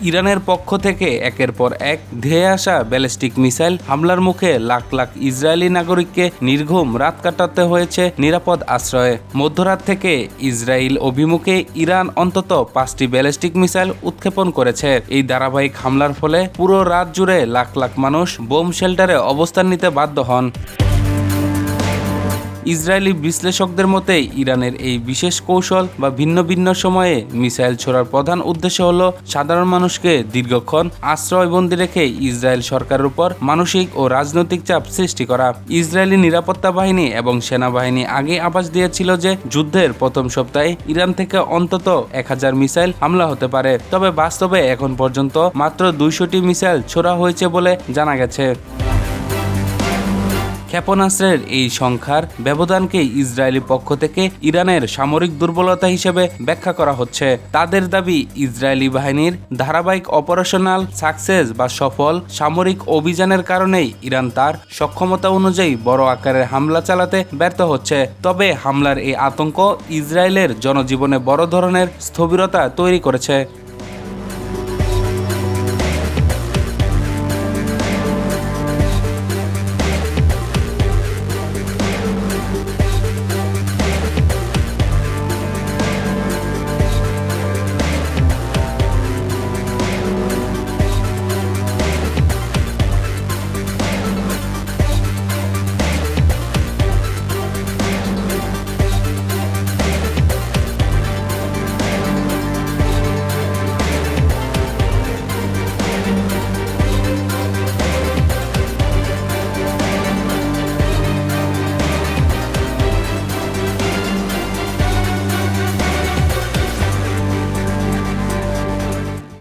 ইরানের পক্ষ থেকে একের পর এক ধেয়ে আসা ব্যালিস্টিক মিসাইল হামলার মুখে লাখ লাখ ইসরায়েলি নাগরিককে নির্ঘুম রাত কাটাতে হয়েছে নিরাপদ আশ্রয়ে। মধ্যরাত থেকে ইসরায়েল অভিমুখে ইরান অন্তত 5টি ব্যালিস্টিক মিসাইল উৎক্ষেপণ করেছে। এই ধারাবাহিক হামলার ফলে পুরো রাত জুড়ে লাখ লাখ মানুষ বোম শেল্টারে অবস্থান নিতে বাধ্য হন। ইসরায়েলি বিশ্লেষকদের মতে ইরানের এই বিশেষ কৌশল বা ভিন্ন ভিন্ন সময়ে মিসাইল ছোড়ার প্রধান উদ্দেশ্য হল সাধারণ মানুষকে দীর্ঘক্ষণ আশ্রয়বন্দী রেখে ইসরায়েল সরকারের উপর মানসিক ও রাজনৈতিক চাপ সৃষ্টি করা। ইসরায়েলি নিরাপত্তা বাহিনী এবং সেনাবাহিনী আগে আভাস দিয়েছিল যে যুদ্ধের প্রথম সপ্তাহে ইরান থেকে অন্তত 1000 মিসাইল হামলা হতে পারে, তবে বাস্তবে এখন পর্যন্ত মাত্র 200টি মিসাইল ছোড়া হয়েছে বলে জানা গেছে। ক্ষেপণাস্ত্রের এই সংখ্যার ব্যবধানকে ইসরায়েলি পক্ষ থেকে ইরানের সামরিক দুর্বলতা হিসেবে ব্যাখ্যা করা হচ্ছে। তাদের দাবি, ইসরায়েলি বাহিনীর ধারাবাহিক অপারেশনাল সাকসেস বা সফল সামরিক অভিযানের কারণেই ইরান তার সক্ষমতা অনুযায়ী বড় আকারের হামলা চালাতে ব্যর্থ হচ্ছে। তবে হামলার এই আতঙ্ক ইসরায়েলের জনজীবনে বড় ধরনের স্থবিরতা তৈরি করেছে।